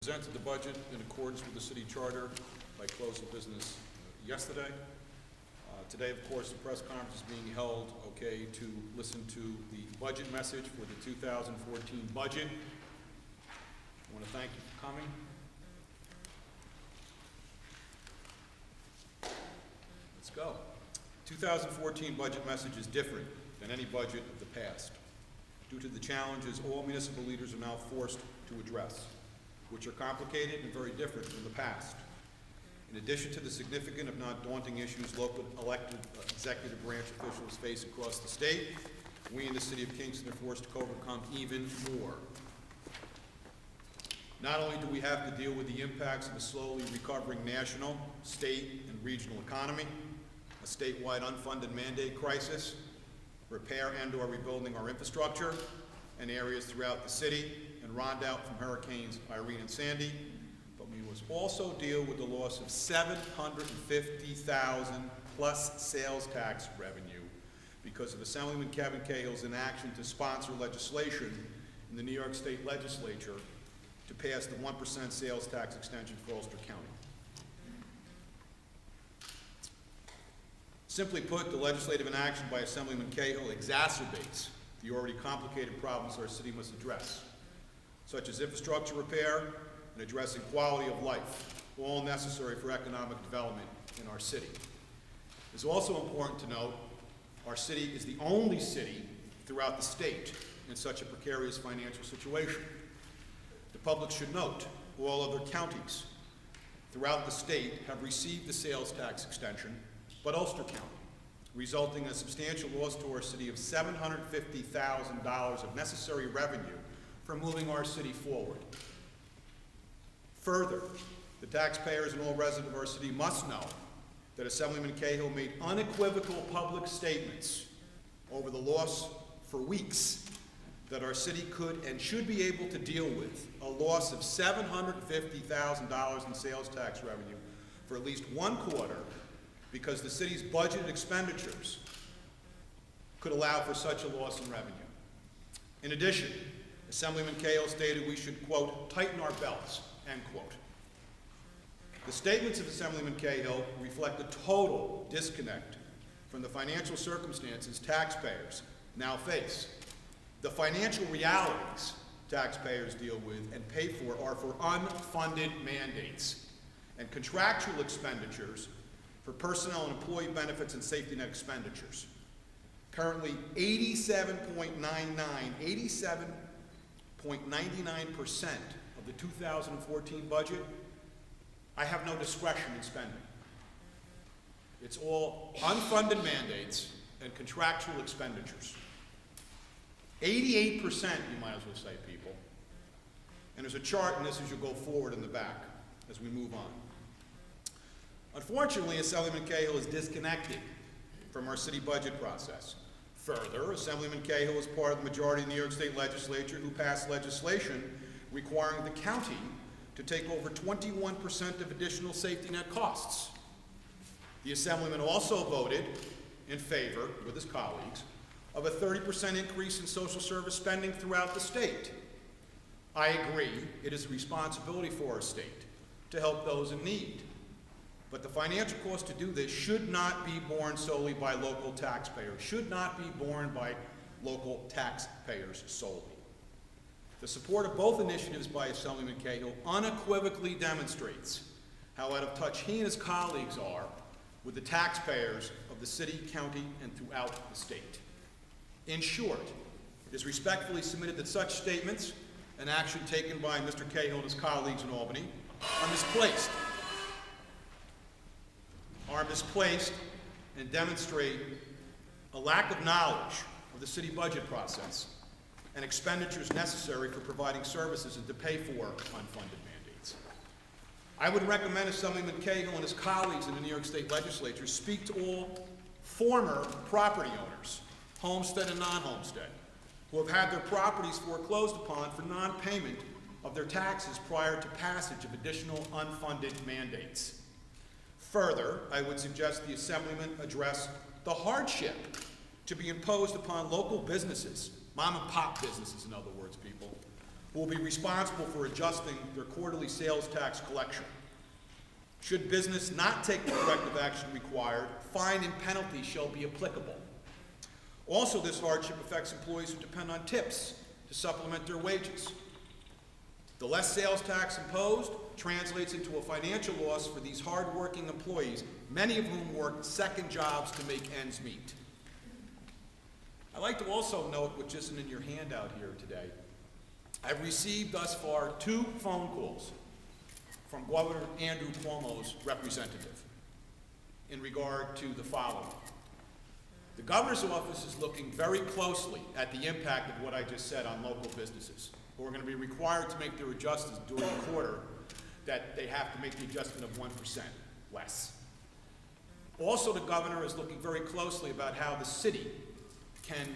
Presented the budget in accordance with the city charter by close of business yesterday. Today, of course, the press conference is being held, to listen to the budget message for the 2014 budget. I want to thank you for coming. Let's go. 2014 budget message is different than any budget of the past due to the challenges all municipal leaders are now forced to address, which are complicated and very different from the past. In addition to the significant, if not daunting, issues local elected executive branch officials face across the state, we in the city of Kingston are forced to overcome even more. Not only do we have to deal with the impacts of a slowly recovering national, state, and regional economy, a statewide unfunded mandate crisis, repair and/or rebuilding our infrastructure in areas throughout the city, and round out from Hurricanes Irene and Sandy, but we must also deal with the loss of $750,000 plus sales tax revenue because of Assemblyman Kevin Cahill's inaction to sponsor legislation in the New York State Legislature to pass the 1% sales tax extension for Ulster County. Simply put, the legislative inaction by Assemblyman Cahill exacerbates the already complicated problems our city must address, such as infrastructure repair and addressing quality of life, all necessary for economic development in our city. It's also important to note our city is the only city throughout the state in such a precarious financial situation. The public should note all other counties throughout the state have received the sales tax extension, but Ulster County, resulting in a substantial loss to our city of $750,000 of necessary revenue for moving our city forward. Further, the taxpayers and all residents of our city must know that Assemblyman Cahill made unequivocal public statements over the loss for weeks that our city could and should be able to deal with a loss of $750,000 in sales tax revenue for at least one quarter because the city's budgeted expenditures could allow for such a loss in revenue. In addition, Assemblyman Cahill stated we should, quote, tighten our belts, end quote. The statements of Assemblyman Cahill reflect a total disconnect from the financial circumstances taxpayers now face. The financial realities taxpayers deal with and pay for are for unfunded mandates and contractual expenditures for personnel and employee benefits and safety net expenditures. Currently, 87.99% of the 2014 budget, I have no discretion in spending. It's all unfunded mandates and contractual expenditures. 88%, you might as well say, people. And there's a chart in this as you go forward in the back as we move on. Unfortunately, Assemblyman Cahill is disconnected from our city budget process. Further, Assemblyman Cahill is part of the majority of the New York State Legislature who passed legislation requiring the county to take over 21% of additional safety net costs. The Assemblyman also voted in favor, with his colleagues, of a 30% increase in social service spending throughout the state. I agree, it is a responsibility for our state to help those in need. But the financial cost to do this should not be borne solely by local taxpayers, should not be borne by local taxpayers solely. The support of both initiatives by Assemblyman Cahill unequivocally demonstrates how out of touch he and his colleagues are with the taxpayers of the city, county, and throughout the state. In short, it is respectfully submitted that such statements and action taken by Mr. Cahill and his colleagues in Albany are misplaced and demonstrate a lack of knowledge of the city budget process and expenditures necessary for providing services and to pay for unfunded mandates. I would recommend Assemblyman Cahill and his colleagues in the New York State Legislature speak to all former property owners, homestead and non-homestead, who have had their properties foreclosed upon for non-payment of their taxes prior to passage of additional unfunded mandates. Further, I would suggest the Assemblyman address the hardship to be imposed upon local businesses, mom and pop businesses in other words, people, who will be responsible for adjusting their quarterly sales tax collection. Should business not take the corrective action required, fine and penalty shall be applicable. Also, this hardship affects employees who depend on tips to supplement their wages. The less sales tax imposed translates into a financial loss for these hard-working employees, many of whom work second jobs to make ends meet. I'd like to also note, which isn't in your handout here today, I've received thus far 2 phone calls from Governor Andrew Cuomo's representative in regard to the following. The governor's office is looking very closely at the impact of what I just said on local businesses, who are going to be required to make their adjustments during the quarter, that they have to make the adjustment of 1% less. Also, the governor is looking very closely about how the city can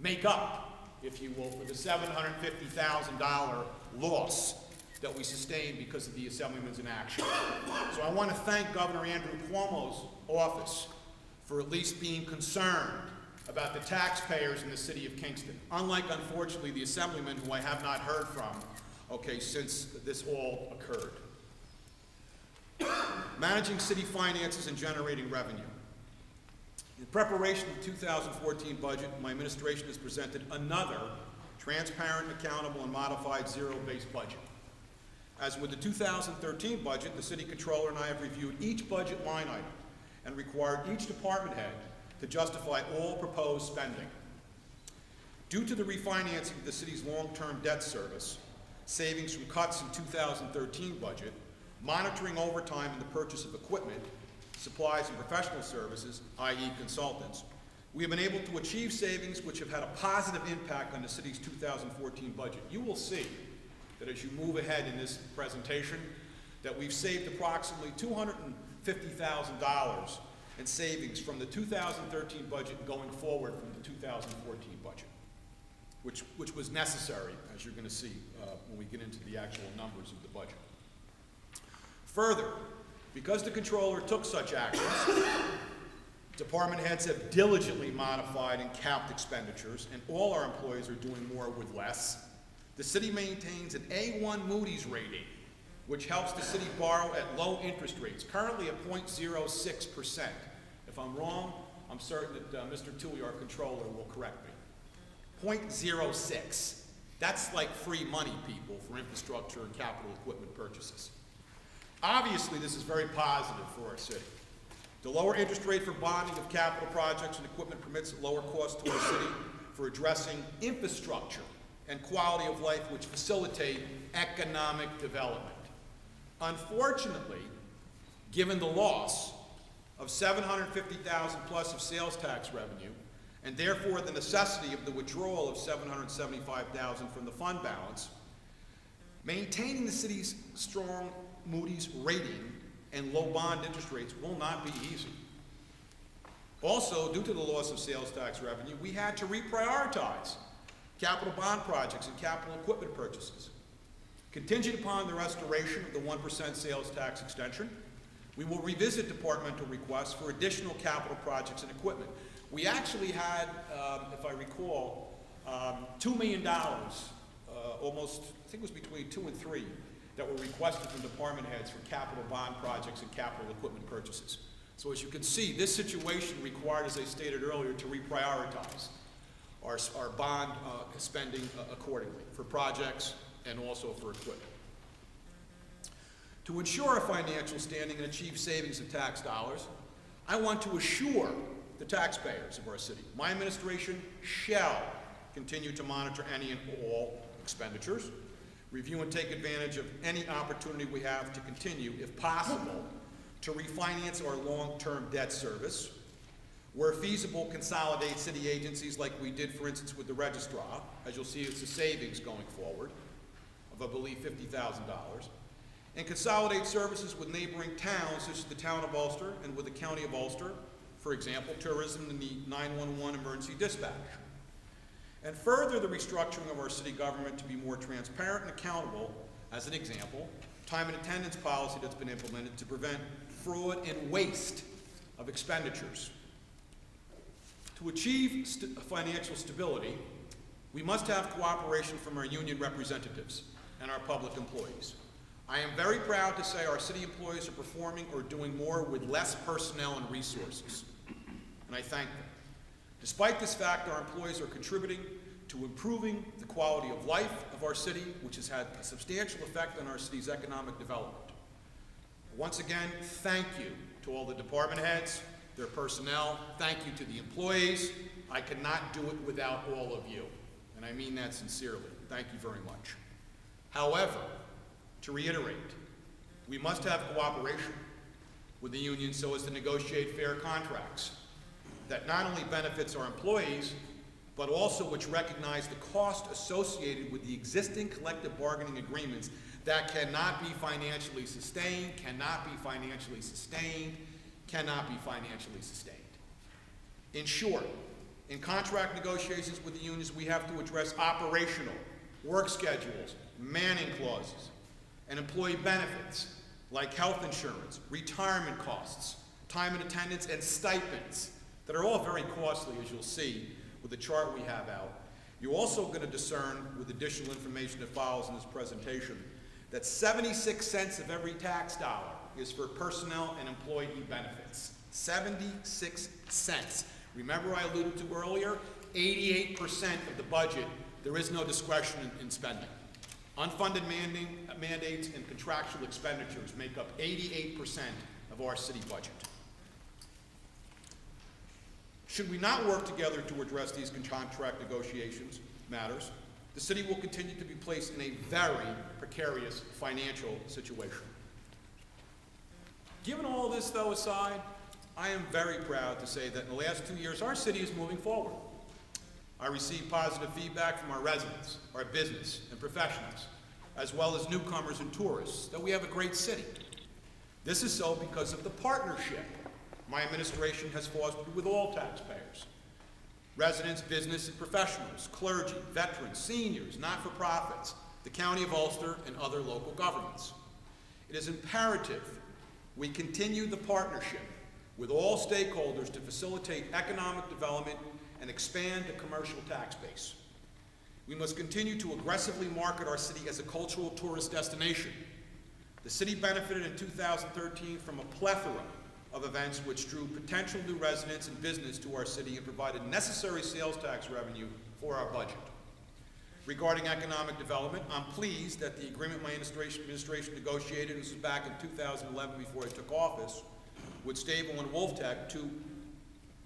make up, if you will, for the $750,000 loss that we sustained because of the Assemblyman's inaction. So I want to thank Governor Andrew Cuomo's office for at least being concerned about the taxpayers in the city of Kingston, unlike, unfortunately, the Assemblyman, who I have not heard from, since this all occurred. Managing city finances and generating revenue. In preparation of the 2014 budget, my administration has presented another transparent, accountable, and modified zero-based budget. As with the 2013 budget, the city controller and I have reviewed each budget line item and required each department head to justify all proposed spending. Due to the refinancing of the city's long-term debt service, savings from cuts in 2013 budget, monitoring overtime and the purchase of equipment, supplies and professional services, i.e. consultants, we have been able to achieve savings which have had a positive impact on the city's 2014 budget. You will see that as you move ahead in this presentation, that we've saved approximately $250,000 in savings from the 2013 budget going forward from the 2014 budget, which was necessary, as you're going to see when we get into the actual numbers of the budget. Further, because the controller took such actions, department heads have diligently modified and capped expenditures, and all our employees are doing more with less. The city maintains an A1 Moody's rating, which helps the city borrow at low interest rates, currently at 0.06%. If I'm wrong, I'm certain that Mr. Toohey, our controller, will correct me. 0.06. That's like free money, people, for infrastructure and capital equipment purchases. Obviously, this is very positive for our city. The lower interest rate for bonding of capital projects and equipment permits lower costs to our city for addressing infrastructure and quality of life which facilitate economic development. Unfortunately, given the loss of $750,000 plus of sales tax revenue, and therefore the necessity of the withdrawal of $775,000 from the fund balance, maintaining the city's strong Moody's rating and low bond interest rates will not be easy. Also, due to the loss of sales tax revenue, we had to reprioritize capital bond projects and capital equipment purchases. Contingent upon the restoration of the 1% sales tax extension, we will revisit departmental requests for additional capital projects and equipment. We actually had, if I recall, $2 million, almost, I think it was between 2 and 3, that were requested from department heads for capital bond projects and capital equipment purchases. So as you can see, this situation required, as I stated earlier, to reprioritize our bond spending accordingly for projects and also for equipment. To ensure our financial standing and achieve savings of tax dollars, I want to assure the taxpayers of our city, my administration shall continue to monitor any and all expenditures, review and take advantage of any opportunity we have to continue, if possible, to refinance our long-term debt service, where feasible, consolidate city agencies like we did, for instance, with the registrar. As you'll see, it's a savings going forward of, I believe, $50,000. And consolidate services with neighboring towns, such as the town of Ulster and with the county of Ulster, for example, tourism and the 911 emergency dispatch. And further the restructuring of our city government to be more transparent and accountable, as an example, time and attendance policy that's been implemented to prevent fraud and waste of expenditures. To achieve financial stability, We must have cooperation from our union representatives and our public employees. I am very proud to say our city employees are performing or doing more with less personnel and resources, and I thank them. Despite this fact, our employees are contributing to improving the quality of life of our city, which has had a substantial effect on our city's economic development. Once again, thank you to all the department heads, their personnel. Thank you to the employees. I could not do it without all of you, and I mean that sincerely. Thank you very much. However, to reiterate, we must have cooperation with the union so as to negotiate fair contracts that not only benefits our employees, but also which recognize the cost associated with the existing collective bargaining agreements that cannot be financially sustained, cannot be financially sustained. In short, in contract negotiations with the unions, we have to address operational, work schedules, manning clauses, and employee benefits like health insurance, retirement costs, time and attendance, and stipends that are all very costly, as you'll see with the chart we have out. You're also going to discern, with additional information that follows in this presentation, that 76 cents of every tax dollar is for personnel and employee benefits. 76 cents. Remember I alluded to earlier, 88% of the budget, there is no discretion in spending. Unfunded mandates and contractual expenditures make up 88% of our city budget. Should we not work together to address these contract negotiations matters, the city will continue to be placed in a very precarious financial situation. Given all this, though, aside, I am very proud to say that in the last 2 years, our city is moving forward. I received positive feedback from our residents, our business and professionals, as well as newcomers and tourists, that we have a great city. This is so because of the partnership my administration has fostered with all taxpayers: residents, business and professionals, clergy, veterans, seniors, not-for-profits, the County of Ulster, and other local governments. It is imperative we continue the partnership with all stakeholders to facilitate economic development and expand the commercial tax base. We must continue to aggressively market our city as a cultural tourist destination. The city benefited in 2013 from a plethora of events which drew potential new residents and business to our city and provided necessary sales tax revenue for our budget. Regarding economic development, I'm pleased that the agreement my administration negotiated, this was back in 2011 before I took office, with Stable and Wolftech, two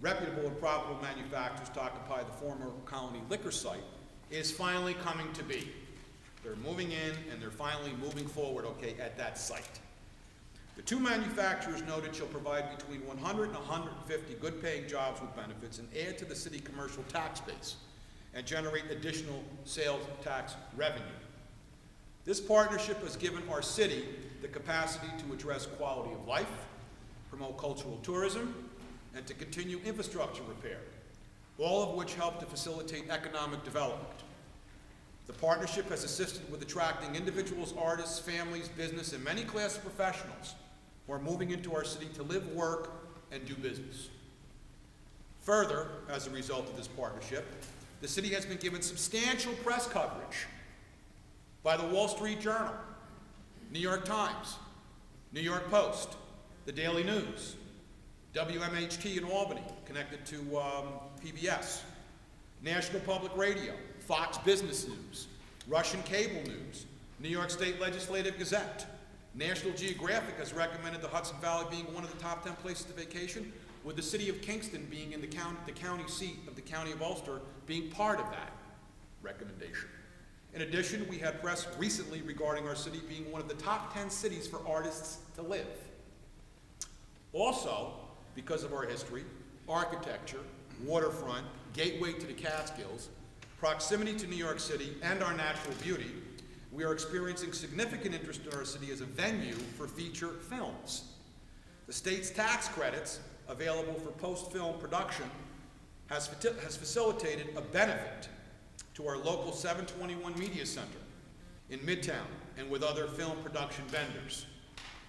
reputable and profitable manufacturers to occupy the former Colony liquor site, is finally coming to be. They're moving in and they're finally moving forward, okay, at that site. The two manufacturers noted shall provide between 100 and 150 good-paying jobs with benefits and add to the city commercial tax base and generate additional sales tax revenue. This partnership has given our city the capacity to address quality of life, promote cultural tourism, and to continue infrastructure repair, all of which help to facilitate economic development. The partnership has assisted with attracting individuals, artists, families, business, and many classes of professionals who are moving into our city to live, work, and do business. Further, as a result of this partnership, the city has been given substantial press coverage by the Wall Street Journal, New York Times, New York Post, the Daily News, WMHT in Albany, connected to PBS, National Public Radio, Fox Business News, Russian Cable News, New York State Legislative Gazette. National Geographic has recommended the Hudson Valley being one of the top 10 places to vacation, with the city of Kingston being in the county seat of the County of Ulster being part of that recommendation. In addition, we had press recently regarding our city being one of the top 10 cities for artists to live. Also, because of our history, architecture, waterfront, gateway to the Catskills, proximity to New York City, and our natural beauty, we are experiencing significant interest in our city as a venue for feature films. The state's tax credits available for post-film production has facilitated a benefit to our local 721 Media Center in Midtown and with other film production vendors.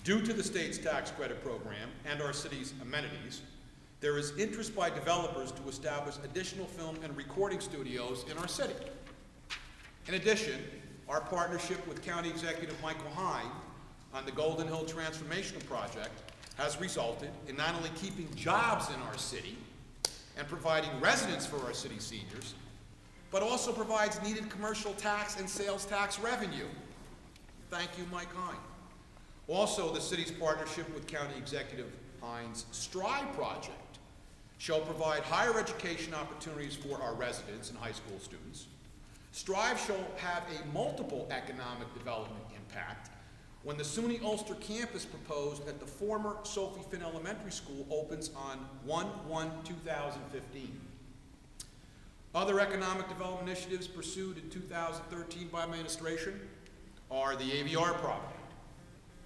Due to the state's tax credit program and our city's amenities, there is interest by developers to establish additional film and recording studios in our city. In addition, our partnership with County Executive Michael Hine on the Golden Hill Transformational Project has resulted in not only keeping jobs in our city and providing residence for our city seniors, but also provides needed commercial tax and sales tax revenue. Thank you, Mike Hine. Also, the city's partnership with County Executive Hine's Strive project shall provide higher education opportunities for our residents and high school students. Strive shall have a multiple economic development impact when the SUNY Ulster campus proposed at the former Sophie Finn Elementary School opens on 1/1/2015. Other economic development initiatives pursued in 2013 by my administration are the AVR project,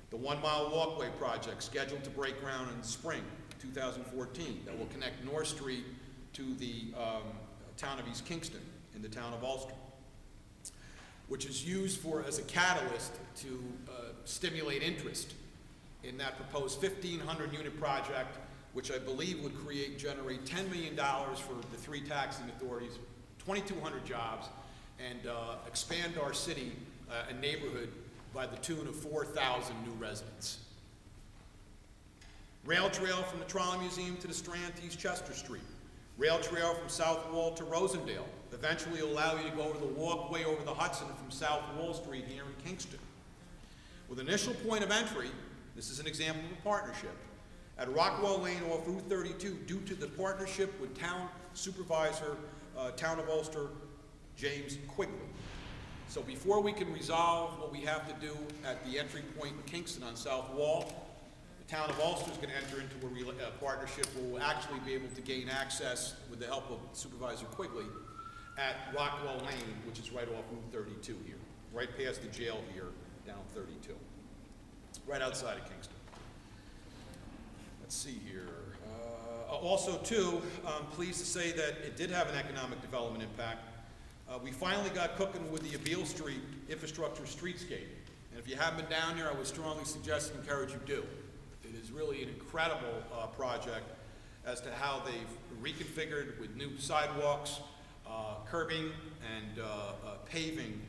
the 1 Mile Walkway project scheduled to break ground in spring 2014 that will connect North Street to the town of East Kingston in the town of Ulster, which is used as a catalyst to stimulate interest in that proposed 1,500 unit project, which I believe would generate $10 million for the 3 taxing authorities, 2,200 jobs, and expand our city and neighborhood by the tune of 4,000 new residents. Rail trail from the Trolley Museum to the Strand to East Chester Street. Rail trail from South Wall to Rosendale. Eventually will allow you to go over the walkway over the Hudson from South Wall Street here in Kingston. With initial point of entry, this is an example of a partnership, at Rockwell Lane off Route 32 due to the partnership with Town Supervisor, Town of Ulster, James Quigley. So before we can resolve what we have to do at the entry point in Kingston on South Wall, the Town of Ulster is going to enter into a partnership where we'll actually be able to gain access with the help of Supervisor Quigley at Rockwell Lane, which is right off Route 32 here, right past the jail here, down 32, right outside of Kingston. Let's see here. Also, too, I'm pleased to say that it did have an economic development impact. We finally got cooking with the Abeale Street infrastructure streetscape. And if you haven't been down there, I would strongly suggest and encourage you do. It is really an incredible project as to how they've reconfigured with new sidewalks, curbing, and paving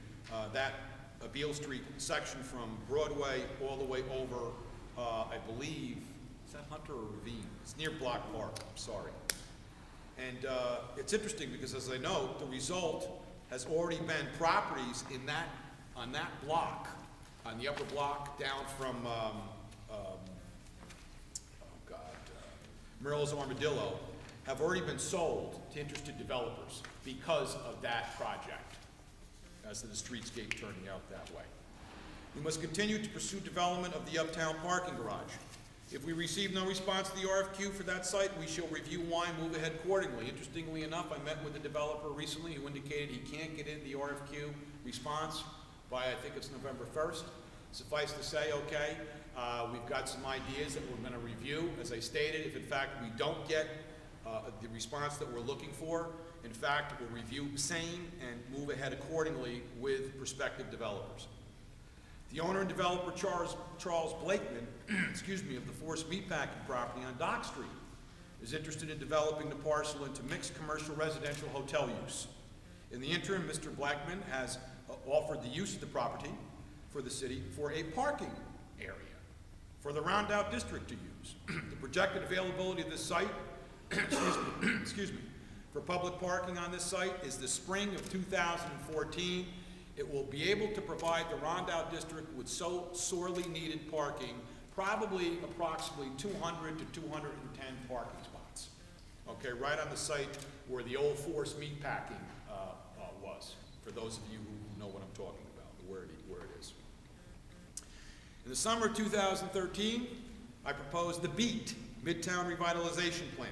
that Abeale Street section from Broadway all the way over, I believe, is that Hunter or Ravine? It's near Block Park, I'm sorry. And it's interesting because, as I know, the result has already been properties on that block, on the upper block down from Merle's Armadillo, have already been sold to interested developers because of that project, as to the streetscape turning out that way. We must continue to pursue development of the Uptown parking garage. If we receive no response to the RFQ for that site, we shall review why and move ahead accordingly. Interestingly enough, I met with a developer recently who indicated he can't get in the RFQ response by, I think it's November 1st. Suffice to say, okay, we've got some ideas that we're going to review. As I stated, if in fact we don't get the response that we're looking for, in fact, we'll review same and move ahead accordingly with prospective developers. The owner and developer, Charles Blakeman, excuse me, of the Forest Meatpacking property on Dock Street, is interested in developing the parcel into mixed commercial residential hotel use. In the interim, Mr. Blackman has offered the use of the property for the city for a parking area for the Rondout District to use. The projected availability of this site, excuse me, for public parking on this site is the spring of 2014. It will be able to provide the Rondout District with so sorely needed parking, probably approximately 200 to 210 parking spots. Okay, right on the site where the old Forest Meatpacking was, for those of you who know what I'm talking about, where it is. In the summer of 2013, I proposed the BEAT, Midtown Revitalization Plan,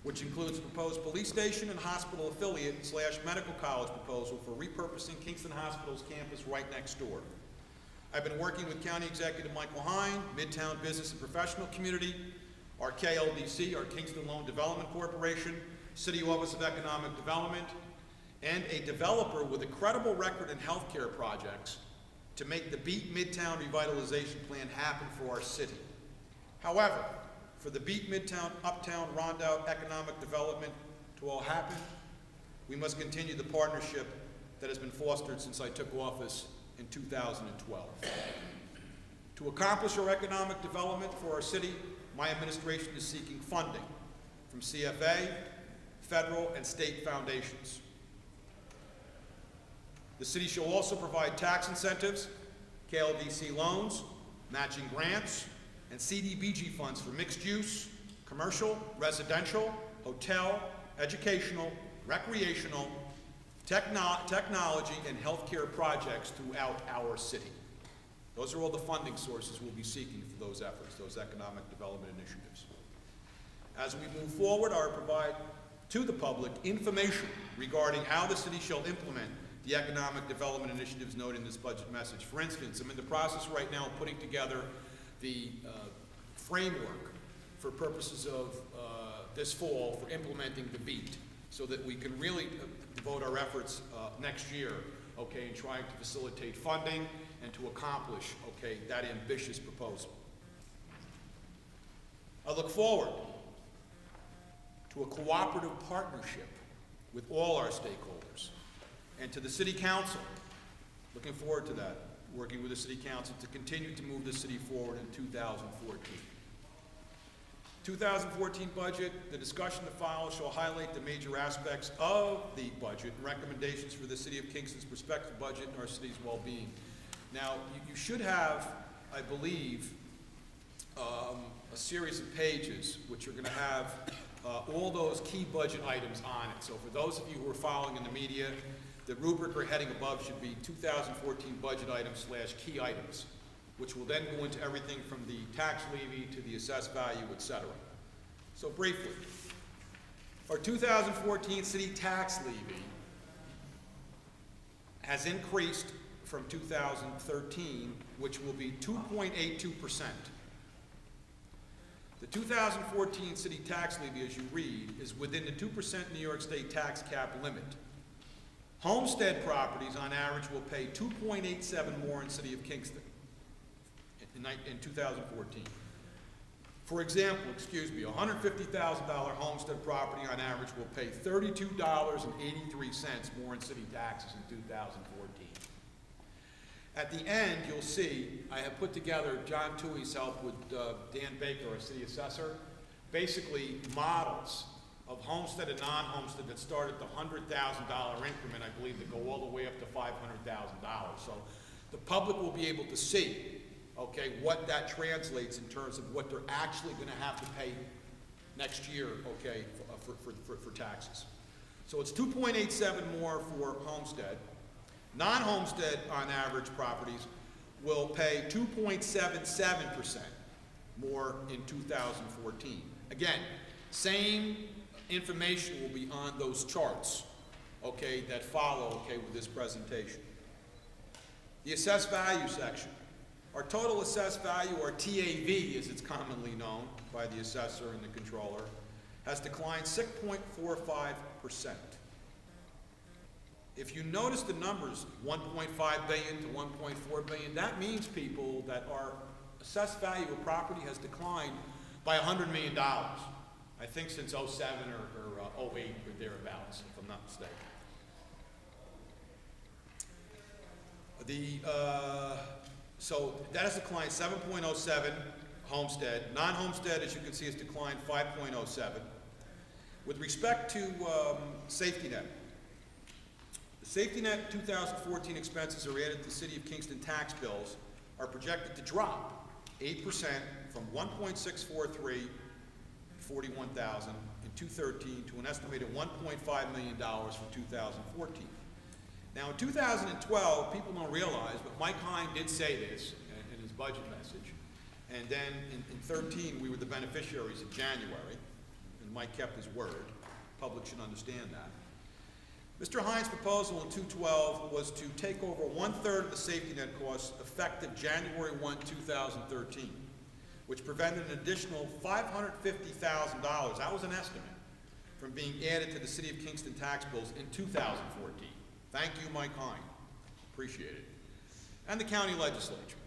which includes a proposed police station and hospital affiliate / medical college proposal for repurposing Kingston Hospital's campus right next door. I've been working with County Executive Michael Hine, Midtown Business and Professional Community, our KLDC, our Kingston Loan Development Corporation, City Office of Economic Development, and a developer with a credible record in healthcare projects to make the BEAT Midtown Revitalization Plan happen for our city. However, for the BEAT Midtown Uptown Rondout economic development to all happen, we must continue the partnership that has been fostered since I took office in 2012. To accomplish our economic development for our city, my administration is seeking funding from CFA, federal, and state foundations. The city shall also provide tax incentives, KLDC loans, matching grants, and CDBG funds for mixed use, commercial, residential, hotel, educational, recreational, technology, and healthcare projects throughout our city. Those are all the funding sources we'll be seeking for those efforts, those economic development initiatives. As we move forward, I will provide to the public information regarding how the city shall implement the economic development initiatives noted in this budget message. For instance, I'm in the process right now of putting together the framework for purposes of this fall for implementing the BEAT, so that we can really devote our efforts next year, okay, in trying to facilitate funding and to accomplish, okay, that ambitious proposal. I look forward to a cooperative partnership with all our stakeholders, and to the City Council, looking forward to that, working with the City Council to continue to move the city forward in 2014. 2014 budget, the discussion to follow shall highlight the major aspects of the budget and recommendations for the City of Kingston's prospective budget and our city's well-being. Now, you should have, I believe, a series of pages which are going to have all those key budget items on it. So for those of you who are following in the media, the rubric or heading above should be 2014 budget items / key items, which will then go into everything from the tax levy to the assessed value, etc. So briefly, our 2014 city tax levy has increased from 2013, which will be 2.82%. The 2014 city tax levy, as you read, is within the 2% New York State tax cap limit. Homestead properties, on average, will pay 2.87 more in City of Kingston in 2014. For example, a $150,000 homestead property on average will pay $32.83 more in city taxes in 2014. At the end, you'll see, I have put together, John Toohey's help with Dan Baker, our city assessor, basically models of homestead and non-homestead that start at the $100,000 increment, I believe, that go all the way up to $500,000. So the public will be able to see, okay, what that translates in terms of what they're actually going to have to pay next year, okay, for taxes. So it's 2.87 more for homestead. Non-homestead, on average, properties will pay 2.77% more in 2014. Again, same information will be on those charts, okay, that follow, okay, with this presentation. The assessed value section. Our total assessed value, or TAV as it's commonly known by the assessor and the controller, has declined 6.45%. If you notice the numbers, 1.5 billion to 1.4 billion, that means, people, that our assessed value of property has declined by $100 million. I think since 07 or 08 or thereabouts, if I'm not mistaken. So that has declined 7.07 homestead. Non-homestead, as you can see, has declined 5.07. With respect to safety net, the safety net 2014 expenses are added to the City of Kingston tax bills are projected to drop 8% from 1.643 41,000 in 2013 to an estimated $1.5 million for 2014. Now, in 2012, people don't realize, but Mike Hine did say this in his budget message, and then in 13, we were the beneficiaries in January, and Mike kept his word. The public should understand that. Mr. Hine's proposal in 2012 was to take over 1/3 of the safety net costs effective January 1, 2013, which prevented an additional $550,000, that was an estimate, from being added to the City of Kingston tax bills in 2014. Thank you, Mike Hine. Appreciate it. And the county legislature.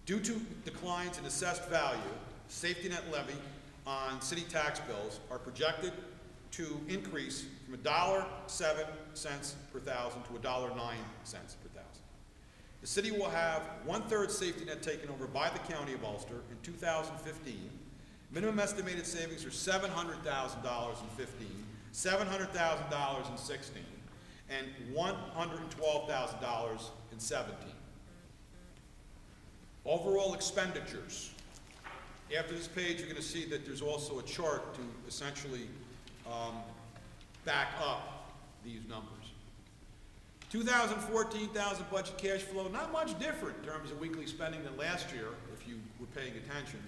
Due to declines in assessed value, safety net levy on city tax bills are projected to increase from $1.07 per thousand to $1.09 per thousand. The city will have 1/3 safety net taken over by the County of Ulster in 2015. Minimum estimated savings are $700,000 in 15, $700,000 in 16, and $112,000 in 17. Overall expenditures. After this page, you're going to see that there's also a chart to essentially back up these numbers. 2014,000 budget cash flow, not much different in terms of weekly spending than last year, if you were paying attention.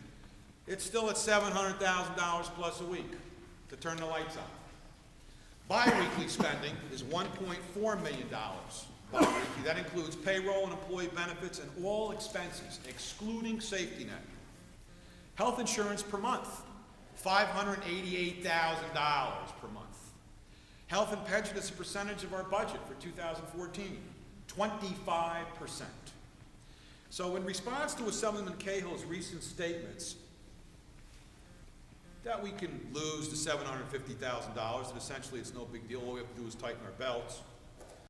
It's still at $700,000 plus a week to turn the lights on. Bi-weekly spending is $1.4 million bi-weekly. That includes payroll and employee benefits and all expenses, excluding safety net. Health insurance per month, $588,000 per month. Health and pension as a percentage of our budget for 2014, 25%. So in response to Assemblyman Cahill's recent statements that we can lose the $750,000, that essentially it's no big deal, all we have to do is tighten our belts,